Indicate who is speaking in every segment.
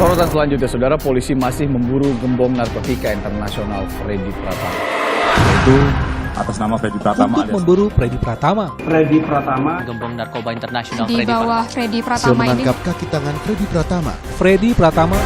Speaker 1: Sorotan selanjutnya, saudara, polisi masih memburu gembong narkotika internasional Freddy Pratama.
Speaker 2: Itu atas nama Freddy Pratama.
Speaker 3: Untuk memburu Freddy Pratama.
Speaker 4: Freddy Pratama,
Speaker 5: gembong narkoba internasional
Speaker 6: Di bawah Freddy Pratama ini.
Speaker 3: Menangkap kaki tangan Freddy Pratama. Freddy Pratama.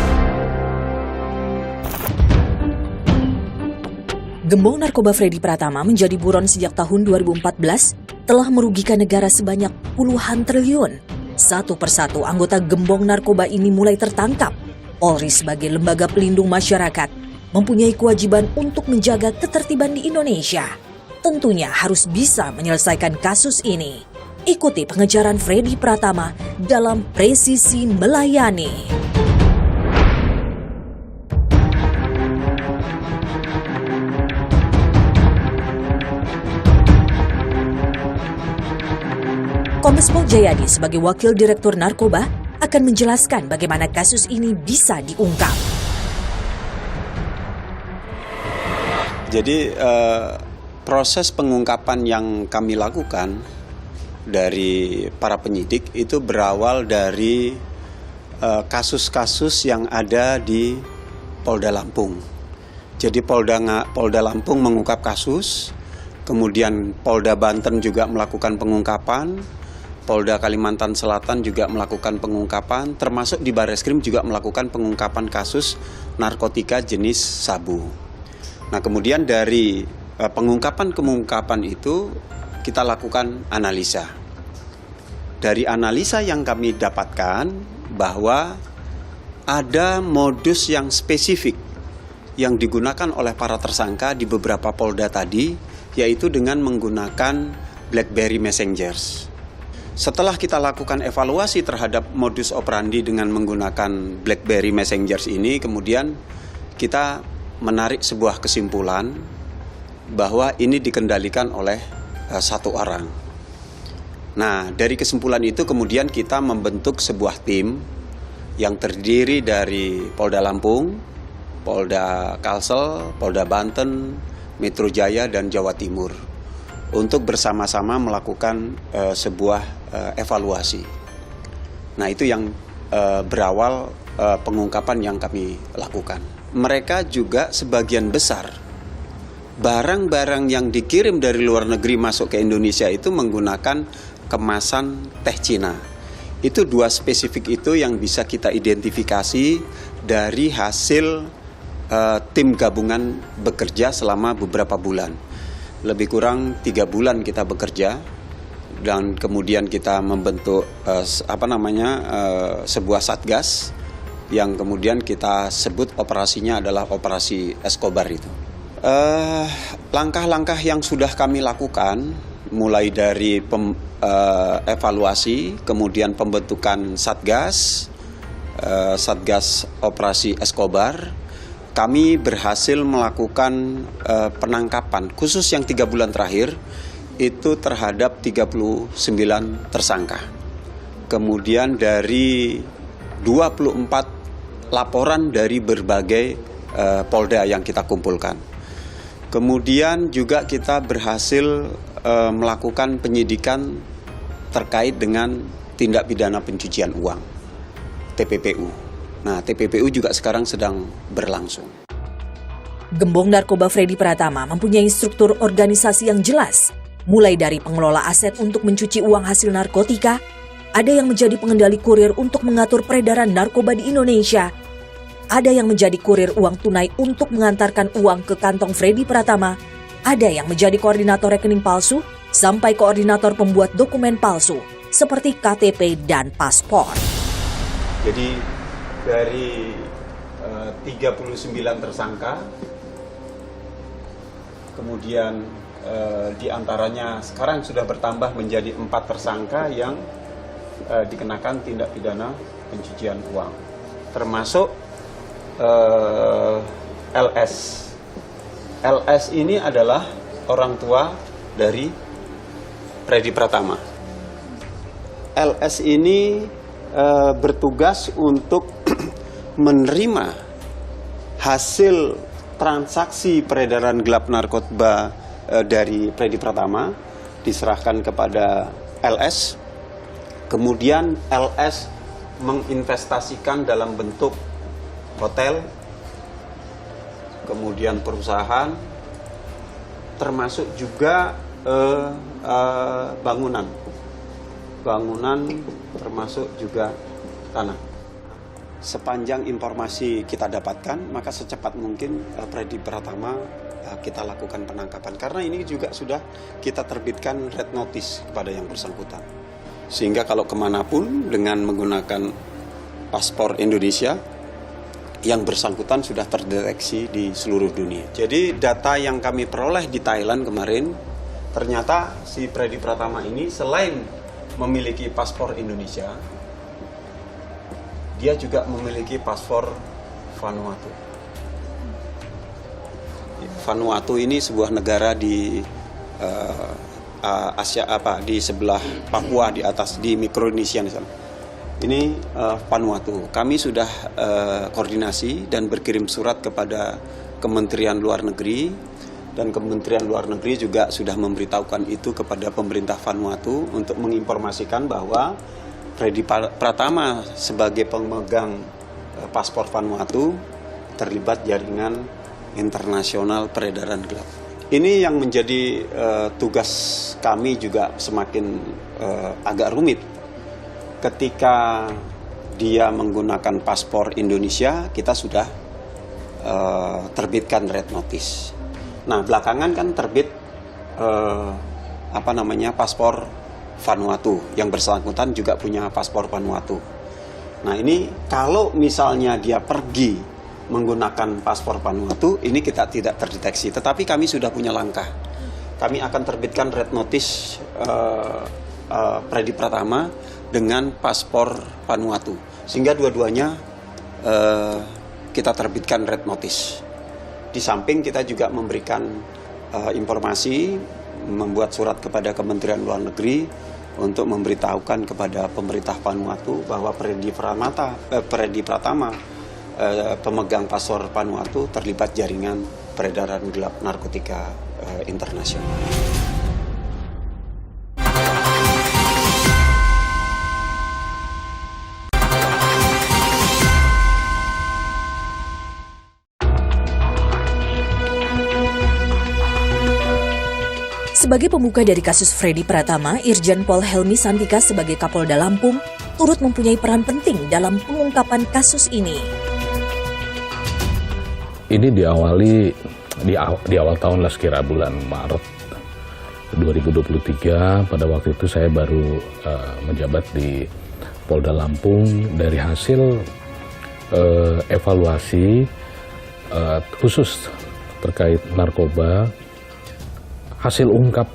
Speaker 7: Gembong narkoba Freddy Pratama menjadi buron sejak tahun 2014, telah merugikan negara sebanyak puluhan triliun. Satu persatu anggota gembong narkoba ini mulai tertangkap. Polri sebagai lembaga pelindung masyarakat mempunyai kewajiban untuk menjaga ketertiban di Indonesia. Tentunya harus bisa menyelesaikan kasus ini. Ikuti pengejaran Freddy Pratama dalam Presisi Melayani. Kombes Pol Jayadi sebagai Wakil Direktur Narkoba akan menjelaskan bagaimana kasus ini bisa diungkap.
Speaker 8: Jadi proses pengungkapan yang kami lakukan dari para penyidik itu berawal dari kasus-kasus yang ada di Polda Lampung. Jadi Polda Lampung mengungkap kasus, kemudian Polda Banten juga melakukan pengungkapan, Polda Kalimantan Selatan juga melakukan pengungkapan, termasuk di Barreskrim juga melakukan pengungkapan kasus narkotika jenis sabu. Nah, kemudian dari pengungkapan itu kita lakukan analisa. Dari analisa yang kami dapatkan bahwa ada modus yang spesifik yang digunakan oleh para tersangka di beberapa Polda tadi, yaitu dengan menggunakan BlackBerry Messengers. Setelah kita lakukan evaluasi terhadap modus operandi dengan menggunakan BlackBerry Messengers ini, kemudian kita menarik sebuah kesimpulan bahwa ini dikendalikan oleh satu orang. Nah, dari kesimpulan itu kemudian kita membentuk sebuah tim yang terdiri dari Polda Lampung, Polda Kalsel, Polda Banten, Metro Jaya, dan Jawa Timur untuk bersama-sama melakukan sebuah evaluasi. Nah, itu yang berawal pengungkapan yang kami lakukan. Mereka juga sebagian besar barang-barang yang dikirim dari luar negeri masuk ke Indonesia itu menggunakan kemasan teh Cina. Itu dua spesifik itu yang bisa kita identifikasi dari hasil tim gabungan bekerja selama beberapa bulan. Lebih kurang 3 bulan kita bekerja, dan kemudian kita membentuk sebuah satgas yang kemudian kita sebut operasinya adalah operasi Escobar itu. Langkah-langkah yang sudah kami lakukan mulai dari evaluasi, kemudian pembentukan satgas operasi Escobar. Kami berhasil melakukan penangkapan khusus yang 3 bulan terakhir itu terhadap 39 tersangka. Kemudian dari 24 laporan dari berbagai Polda yang kita kumpulkan. Kemudian juga kita berhasil melakukan penyidikan terkait dengan tindak pidana pencucian uang, TPPU. Nah, TPPU juga sekarang sedang berlangsung.
Speaker 7: Gembong narkoba Freddy Pratama mempunyai struktur organisasi yang jelas. Mulai dari pengelola aset untuk mencuci uang hasil narkotika, ada yang menjadi pengendali kurir untuk mengatur peredaran narkoba di Indonesia, ada yang menjadi kurir uang tunai untuk mengantarkan uang ke kantong Freddy Pratama, ada yang menjadi koordinator rekening palsu, sampai koordinator pembuat dokumen palsu, seperti KTP dan paspor.
Speaker 8: Jadi dari 39 tersangka, kemudian diantaranya sekarang sudah bertambah menjadi 4 tersangka yang dikenakan tindak pidana pencucian uang, termasuk LS. LS ini adalah orang tua dari Freddy Pratama. LS ini bertugas untuk menerima hasil transaksi peredaran gelap narkoba dari Freddy Pratama, diserahkan kepada LS. Kemudian LS menginvestasikan dalam bentuk hotel, kemudian perusahaan, termasuk juga bangunan termasuk juga tanah. Sepanjang informasi kita dapatkan, maka secepat mungkin Freddy Pratama kita lakukan penangkapan. Karena ini juga sudah kita terbitkan red notice kepada yang bersangkutan. Sehingga kalau kemanapun dengan menggunakan paspor Indonesia, yang bersangkutan sudah terdeteksi di seluruh dunia. Jadi data yang kami peroleh di Thailand kemarin, ternyata si Freddy Pratama ini selain memiliki paspor Indonesia, dia juga memiliki paspor Vanuatu. Vanuatu ini sebuah negara di Asia di sebelah Papua di atas, di Mikronesia di sana. Ini Vanuatu. Kami sudah koordinasi dan berkirim surat kepada Kementerian Luar Negeri, dan Kementerian Luar Negeri juga sudah memberitahukan itu kepada pemerintah Vanuatu untuk menginformasikan bahwa Freddy Pratama sebagai pemegang paspor Vanuatu terlibat jaringan internasional peredaran gelap. Ini yang menjadi tugas kami juga semakin agak rumit. Ketika dia menggunakan paspor Indonesia, kita sudah terbitkan red notice. Nah, belakangan kan terbit paspor Vanuatu. Yang bersangkutan juga punya paspor Vanuatu. Nah, ini kalau misalnya dia pergi menggunakan paspor Vanuatu, ini kita tidak terdeteksi. Tetapi kami sudah punya langkah. Kami akan terbitkan red notice Freddy Pratama dengan paspor Vanuatu. Sehingga dua-duanya kita terbitkan red notice. Di samping kita juga memberikan informasi, membuat surat kepada Kementerian Luar Negeri untuk memberitahukan kepada pemerintah Vanuatu bahwa Freddy Pratama pemegang paspor Vanuatu terlibat jaringan peredaran gelap narkotika internasional.
Speaker 7: Sebagai pembuka dari kasus Freddy Pratama, Irjen Pol Helmi Santika sebagai Kapolda Lampung turut mempunyai peran penting dalam pengungkapan kasus ini.
Speaker 4: Ini diawali di awal tahun lah, sekira bulan Maret 2023. Pada waktu itu saya baru menjabat di Polda Lampung. Dari hasil evaluasi khusus terkait narkoba, hasil ungkap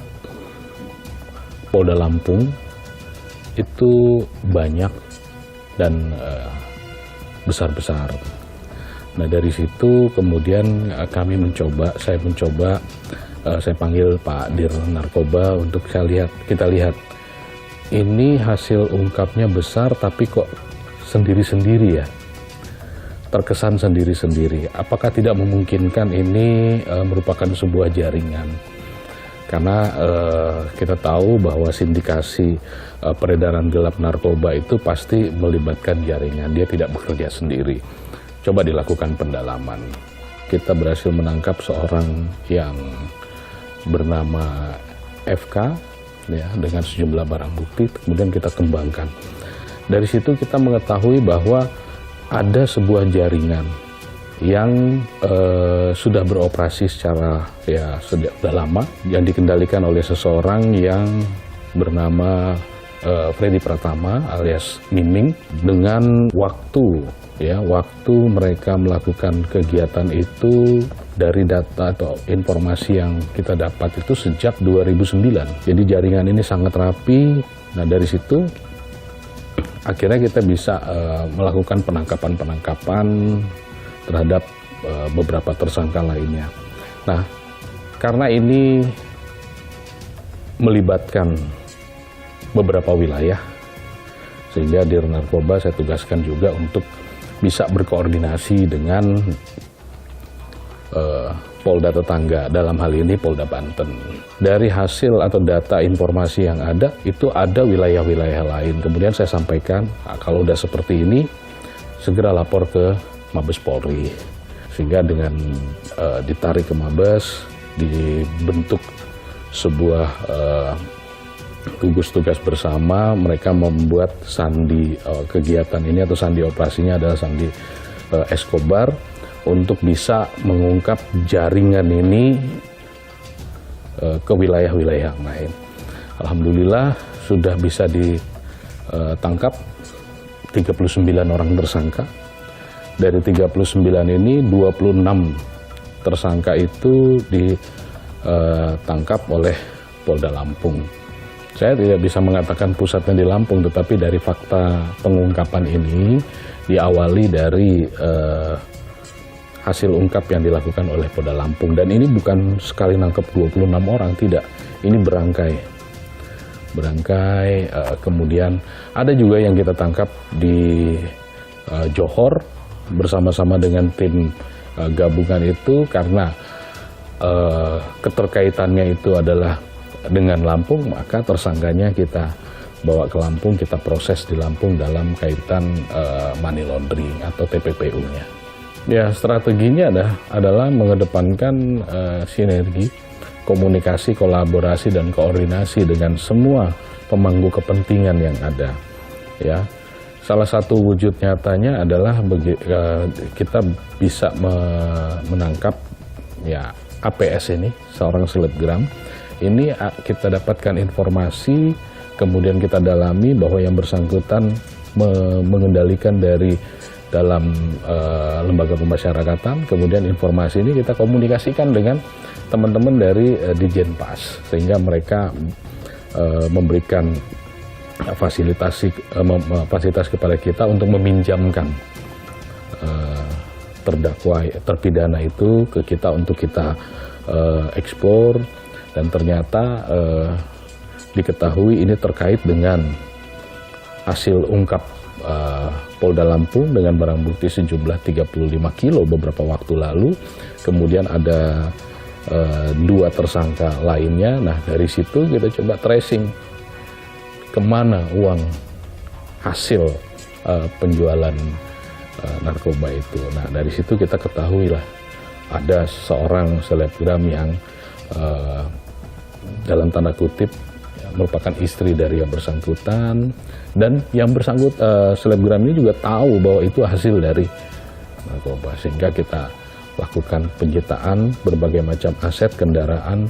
Speaker 4: Polda Lampung itu banyak dan besar-besar. Nah, dari situ kemudian saya panggil Pak Dir Narkoba untuk kita lihat ini hasil ungkapnya besar tapi kok sendiri-sendiri ya, terkesan sendiri-sendiri. Apakah tidak memungkinkan ini merupakan sebuah jaringan? Karena kita tahu bahwa sindikasi peredaran gelap narkoba itu pasti melibatkan jaringan, dia tidak bekerja sendiri. Coba dilakukan pendalaman. Kita berhasil menangkap seorang yang bernama FK ya, dengan sejumlah barang bukti, kemudian kita kembangkan. Dari situ kita mengetahui bahwa ada sebuah jaringan yang sudah beroperasi sudah lama, yang dikendalikan oleh seseorang yang bernama Freddy Pratama alias Miming. Dengan waktu mereka melakukan kegiatan itu, dari data atau informasi yang kita dapat itu sejak 2009. Jadi jaringan ini sangat rapi. Nah, dari situ akhirnya kita bisa melakukan penangkapan terhadap beberapa tersangka lainnya. Nah, karena ini melibatkan beberapa wilayah, sehingga Dir Narkoba saya tugaskan juga untuk bisa berkoordinasi dengan Polda tetangga, dalam hal ini Polda Banten. Dari hasil atau data informasi yang ada, itu ada wilayah-wilayah lain. Kemudian saya sampaikan, kalau udah seperti ini, segera lapor ke Mabes Polri. Sehingga dengan ditarik ke Mabes, dibentuk sebuah gugus tugas bersama, mereka membuat sandi kegiatan ini atau sandi operasinya adalah sandi Escobar untuk bisa mengungkap jaringan ini ke wilayah-wilayah yang lain. Alhamdulillah sudah bisa ditangkap 39 orang tersangka. Dari 39 ini 26 tersangka itu ditangkap oleh Polda Lampung. Saya tidak bisa mengatakan pusatnya di Lampung, tetapi dari fakta pengungkapan ini diawali dari hasil ungkap yang dilakukan oleh Polda Lampung. Dan ini bukan sekali nangkep 26 orang, tidak. Ini berangkai. Kemudian ada juga yang kita tangkap di Johor bersama-sama dengan tim gabungan itu, karena keterkaitannya itu adalah dengan Lampung, maka tersangkanya kita bawa ke Lampung, kita proses di Lampung dalam kaitan money laundering atau TPPU-nya. Ya, strateginya adalah mengedepankan sinergi, komunikasi, kolaborasi, dan koordinasi dengan semua pemangku kepentingan yang ada. Ya, salah satu wujud nyatanya adalah kita bisa menangkap ya APS ini, seorang selebgram. Ini kita dapatkan informasi, kemudian kita dalami bahwa yang bersangkutan mengendalikan dari dalam lembaga pemasyarakatan, kemudian informasi ini kita komunikasikan dengan teman-teman dari Dijenpas, sehingga mereka memberikan fasilitas kepada kita untuk meminjamkan terpidana itu ke kita untuk kita eksplor. Dan ternyata diketahui ini terkait dengan hasil ungkap Polda Lampung dengan barang bukti sejumlah 35 kilo beberapa waktu lalu. Kemudian ada 2 tersangka lainnya. Nah, dari situ kita coba tracing kemana uang hasil penjualan narkoba itu. Nah, dari situ kita ketahuilah ada seorang selebgram yang dalam tanda kutip merupakan istri dari yang bersangkutan, dan yang selebgram ini juga tahu bahwa itu hasil dari narkoba, sehingga kita lakukan penyitaan berbagai macam aset kendaraan,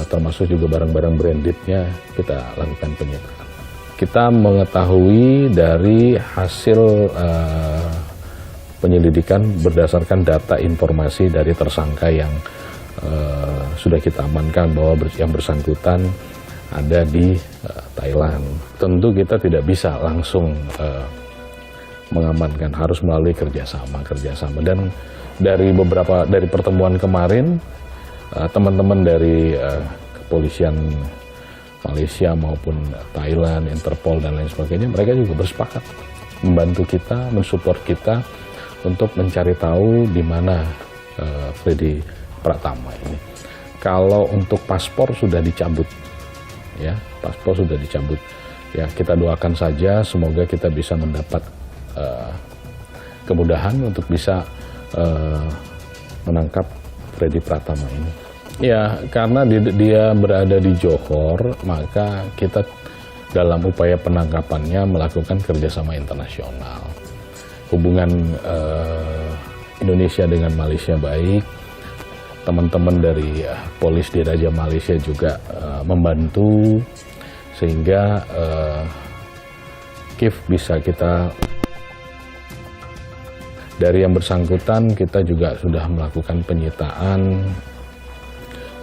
Speaker 4: termasuk juga barang-barang brandednya kita lakukan penyitaan. Kita mengetahui dari hasil penyelidikan berdasarkan data informasi dari tersangka yang sudah kita amankan bahwa yang bersangkutan ada di Thailand. Tentu kita tidak bisa langsung mengamankan, harus melalui kerjasama. Dan dari pertemuan kemarin, teman-teman dari kepolisian Malaysia maupun Thailand, Interpol dan lain sebagainya, mereka juga bersepakat membantu kita, mensupport kita untuk mencari tahu di mana Freddy Pratama ini. Kalau untuk paspor sudah dicabut, ya, paspor sudah dicabut. Ya, kita doakan saja semoga kita bisa mendapat kemudahan untuk bisa menangkap Freddy Pratama ini. Ya, karena dia berada di Johor, maka kita dalam upaya penangkapannya melakukan kerjasama internasional. Hubungan Indonesia dengan Malaysia baik. Teman-teman dari Polis Diraja Malaysia juga membantu, sehingga KIF bisa kita, dari yang bersangkutan kita juga sudah melakukan penyitaan,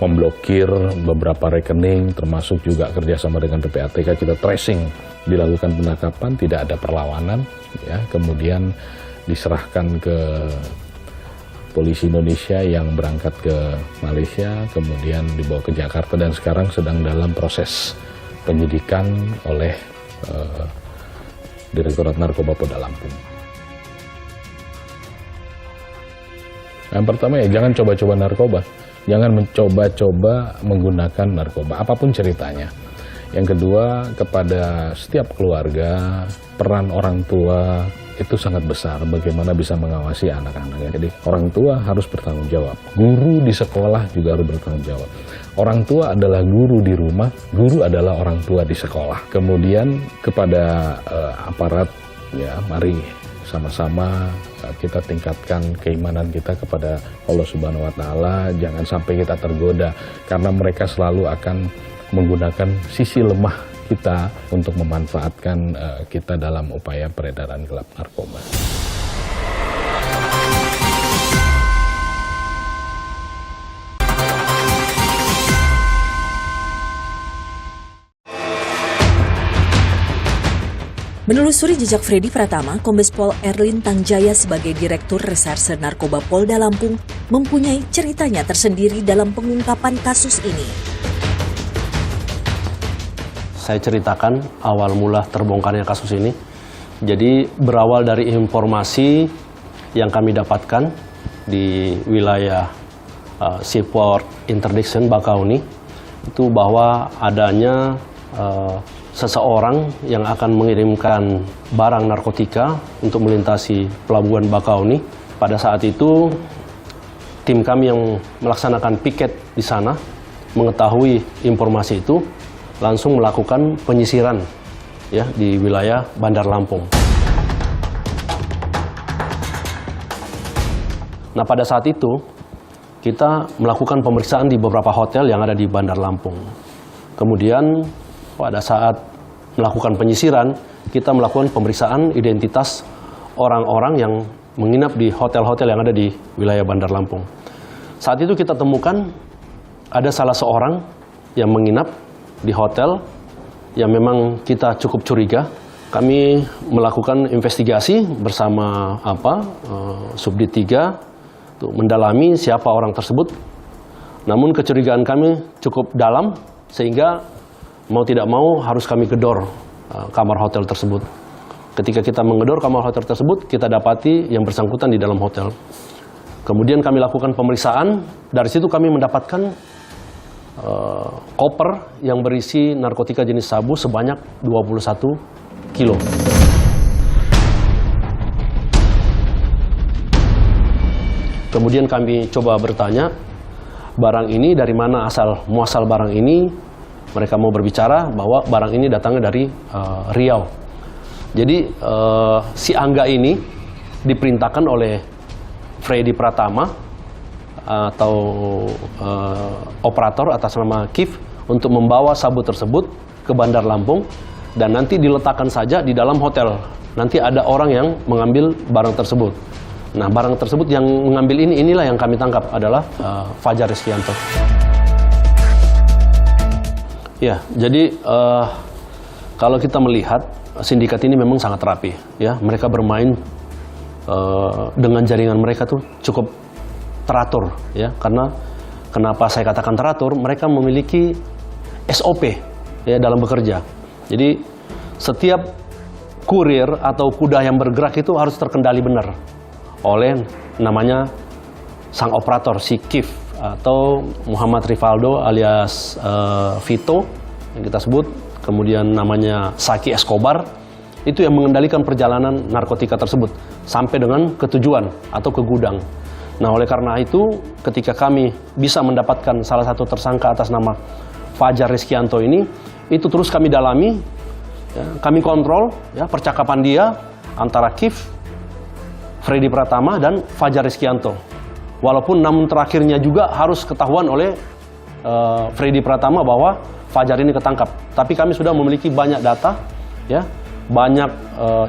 Speaker 4: memblokir beberapa rekening, termasuk juga kerjasama dengan PPATK, kita tracing, dilakukan penangkapan, tidak ada perlawanan, ya, kemudian diserahkan ke Polisi Indonesia yang berangkat ke Malaysia, kemudian dibawa ke Jakarta, dan sekarang sedang dalam proses penyidikan oleh Direktorat Narkoba Polda Lampung. Yang pertama ya, jangan coba-coba narkoba, jangan mencoba-coba menggunakan narkoba, apapun ceritanya. Yang kedua, kepada setiap keluarga, peran orang tua itu sangat besar, bagaimana bisa mengawasi anak-anaknya. Jadi orang tua harus bertanggung jawab, guru di sekolah juga harus bertanggung jawab. Orang tua adalah guru di rumah, guru adalah orang tua di sekolah. Kemudian kepada aparat, ya mari sama-sama kita tingkatkan keimanan kita kepada Allah Subhanahu wa Ta'ala. Jangan sampai kita tergoda, karena mereka selalu akan menggunakan sisi lemah kita untuk memanfaatkan kita dalam upaya peredaran gelap narkoba.
Speaker 7: Menelusuri jejak Freddy Pratama, Kombes Pol Erlin Tangjaya sebagai Direktur Reserse Narkoba Polda Lampung mempunyai ceritanya tersendiri dalam pengungkapan kasus ini.
Speaker 5: Saya ceritakan awal mula terbongkarnya kasus ini. Jadi berawal dari informasi yang kami dapatkan di wilayah Seaport Interdiction Bakauni, itu bahwa adanya seseorang yang akan mengirimkan barang narkotika untuk melintasi pelabuhan Bakauni. Pada saat itu tim kami yang melaksanakan piket di sana mengetahui informasi itu, langsung melakukan penyisiran ya di wilayah Bandar Lampung. Nah, pada saat itu kita melakukan pemeriksaan di beberapa hotel yang ada di Bandar Lampung. Kemudian pada saat melakukan penyisiran, kita melakukan pemeriksaan identitas orang-orang yang menginap di hotel-hotel yang ada di wilayah Bandar Lampung. Saat itu kita temukan ada salah seorang yang menginap di hotel yang memang kita cukup curiga. Kami melakukan investigasi bersama Subdit 3 untuk mendalami siapa orang tersebut. Namun kecurigaan kami cukup dalam sehingga mau tidak mau harus kami gedor kamar hotel tersebut. Ketika kita menggedor kamar hotel tersebut, kita dapati yang bersangkutan di dalam hotel. Kemudian kami lakukan pemeriksaan. Dari situ kami mendapatkan koper yang berisi narkotika jenis sabu sebanyak 21 kilo. Kemudian kami coba bertanya, barang ini dari mana asal muasal barang ini? Mereka mau berbicara bahwa barang ini datangnya dari Riau. Jadi si Angga ini diperintahkan oleh Freddy Pratama atau operator atas nama Kif untuk membawa sabu tersebut ke Bandar Lampung dan nanti diletakkan saja di dalam hotel. Nanti ada orang yang mengambil barang tersebut. Nah, barang tersebut yang mengambil inilah yang kami tangkap adalah Fajar Rizkianto. Ya, jadi kalau kita melihat sindikat ini memang sangat rapi. Ya, mereka bermain dengan jaringan mereka tuh cukup teratur, ya. Karena kenapa saya katakan teratur? Mereka memiliki SOP ya dalam bekerja. Jadi setiap kurir atau kuda yang bergerak itu harus terkendali benar oleh namanya sang operator, si Kif atau Muhammad Rivaldo alias Vito yang kita sebut. Kemudian namanya Saki Escobar, itu yang mengendalikan perjalanan narkotika tersebut sampai dengan ke tujuan atau ke gudang. Nah, oleh karena itu, ketika kami bisa mendapatkan salah satu tersangka atas nama Fajar Rizkianto ini, itu terus kami dalami, ya, kami kontrol ya, percakapan dia antara Kif, Freddy Pratama, dan Fajar Rizkianto. Walaupun namun terakhirnya juga harus ketahuan oleh Freddy Pratama bahwa Fajar ini ketangkap. Tapi kami sudah memiliki banyak data, ya, banyak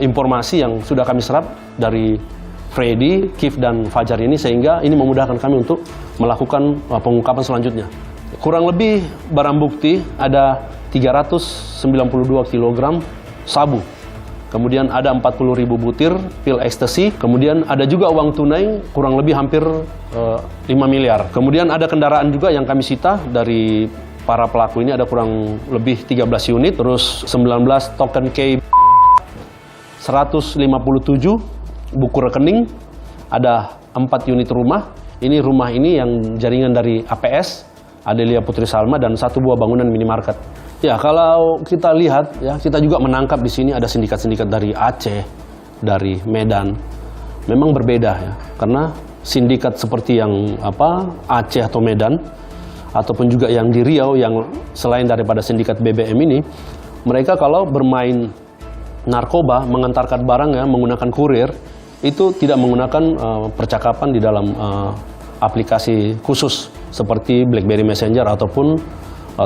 Speaker 5: informasi yang sudah kami serap dari Freddy, Kif, dan Fajar ini, sehingga ini memudahkan kami untuk melakukan pengungkapan selanjutnya. Kurang lebih barang bukti ada 392 kg sabu. Kemudian ada 40.000 butir pil ekstasi. Kemudian ada juga uang tunai kurang lebih hampir 5 miliar. Kemudian ada kendaraan juga yang kami sita dari para pelaku ini, ada kurang lebih 13 unit. Terus 19 token K, 157 buku rekening, ada 4 unit rumah. Ini rumah ini yang jaringan dari APS, Adelia Putri Salma, dan 1 buah bangunan minimarket. Ya, kalau kita lihat, ya, kita juga menangkap di sini ada sindikat-sindikat dari Aceh, dari Medan memang berbeda ya, karena sindikat seperti yang Aceh atau Medan ataupun juga yang di Riau yang selain daripada sindikat BBM ini, mereka kalau bermain narkoba mengantarkan barangnya menggunakan kurir itu tidak menggunakan percakapan di dalam aplikasi khusus seperti BlackBerry Messenger ataupun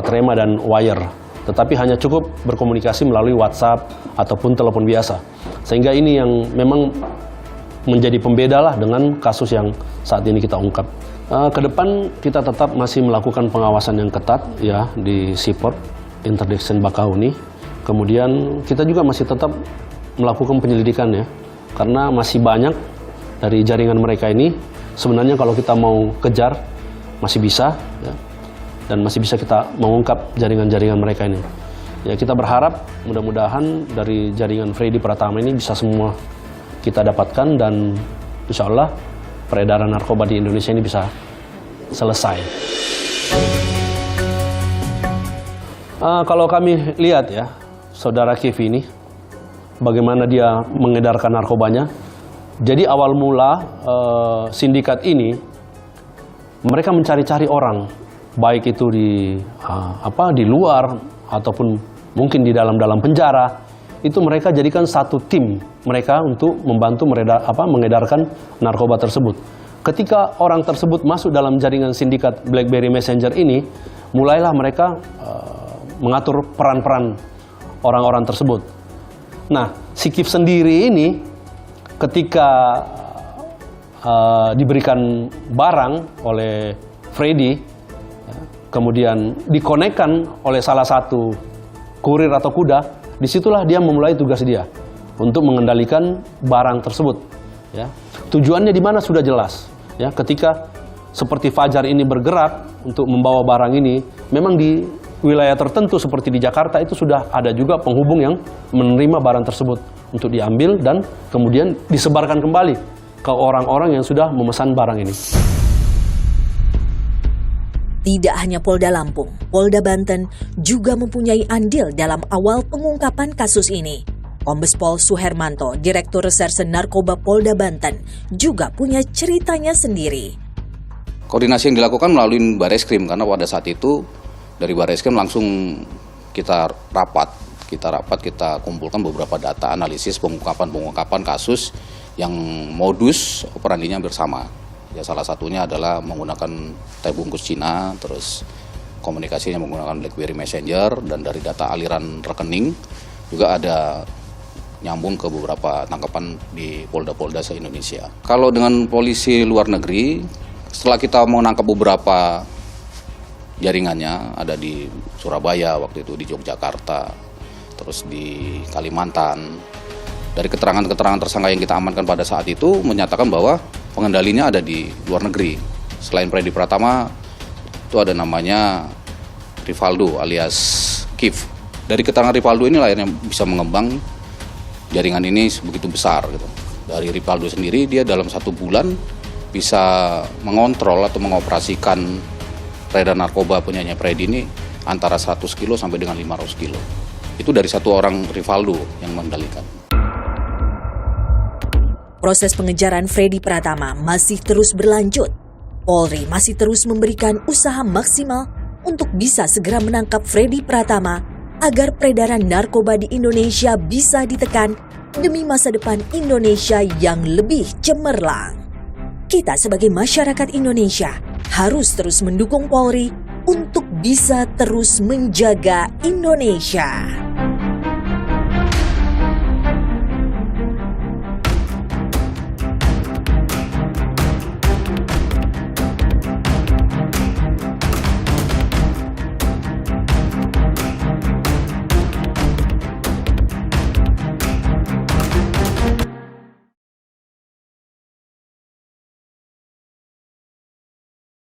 Speaker 5: Trema dan Wire, tetapi hanya cukup berkomunikasi melalui WhatsApp ataupun telepon biasa. Sehingga ini yang memang menjadi pembeda lah dengan kasus yang saat ini kita ungkap. Ke depan kita tetap masih melakukan pengawasan yang ketat ya di Seaport Interdiction Bakahuni. Kemudian kita juga masih tetap melakukan penyelidikan ya, karena masih banyak dari jaringan mereka ini. Sebenarnya kalau kita mau kejar masih bisa ya, dan masih bisa kita mengungkap jaringan-jaringan mereka ini. Ya, kita berharap mudah-mudahan dari jaringan Freddy Pratama ini bisa semua kita dapatkan dan insya Allah peredaran narkoba di Indonesia ini bisa selesai. Kalau kami lihat ya, saudara Kevi ini, bagaimana dia mengedarkan narkobanya. Jadi awal mula sindikat ini, mereka mencari-cari orang, baik itu di luar ataupun mungkin di dalam penjara. Itu mereka jadikan satu tim mereka untuk membantu mengedarkan narkoba tersebut. Ketika orang tersebut masuk dalam jaringan sindikat BlackBerry Messenger ini, mulailah mereka mengatur peran-peran orang-orang tersebut. Nah, si Kif sendiri ini ketika diberikan barang oleh Freddy, kemudian dikonekkan oleh salah satu kurir atau kuda, disitulah dia memulai tugas dia untuk mengendalikan barang tersebut. Ya. Tujuannya di mana sudah jelas. Ya, ketika seperti Fajar ini bergerak untuk membawa barang ini, memang di wilayah tertentu seperti di Jakarta itu sudah ada juga penghubung yang menerima barang tersebut untuk diambil dan kemudian disebarkan kembali ke orang-orang yang sudah memesan barang ini.
Speaker 7: Tidak hanya Polda Lampung, Polda Banten juga mempunyai andil dalam awal pengungkapan kasus ini. Kombes Pol Suhermanto, Direktur Reserse Narkoba Polda Banten, juga punya ceritanya sendiri.
Speaker 9: Koordinasi yang dilakukan melalui Bareskrim, karena pada saat itu dari Bareskrim langsung kita kumpulkan beberapa data analisis pengungkapan kasus yang modus operandinya bersama. Ya, salah satunya adalah menggunakan teh bungkus Cina, terus komunikasinya menggunakan BlackBerry Messenger, dan dari data aliran rekening juga ada nyambung ke beberapa tangkapan di polda-polda se-Indonesia. Kalau dengan polisi luar negeri, setelah kita menangkap beberapa jaringannya, ada di Surabaya waktu itu, di Yogyakarta, terus di Kalimantan. Dari keterangan-keterangan tersangka yang kita amankan pada saat itu menyatakan bahwa pengendalinya ada di luar negeri. Selain Freddy Pratama, itu ada namanya Rivaldo alias Kif. Dari keterangan Rivaldo inilah yang bisa mengembang jaringan ini begitu besar gitu. Dari Rivaldo sendiri, dia dalam 1 bulan bisa mengontrol atau mengoperasikan peredaran narkoba punyanya Freddy ini antara 100 kilo sampai dengan 500 kilo. Itu dari satu orang Rivaldo yang mengendalikan.
Speaker 7: Proses pengejaran Freddy Pratama masih terus berlanjut. Polri masih terus memberikan usaha maksimal untuk bisa segera menangkap Freddy Pratama agar peredaran narkoba di Indonesia bisa ditekan demi masa depan Indonesia yang lebih cemerlang. Kita sebagai masyarakat Indonesia harus terus mendukung Polri untuk bisa terus menjaga Indonesia.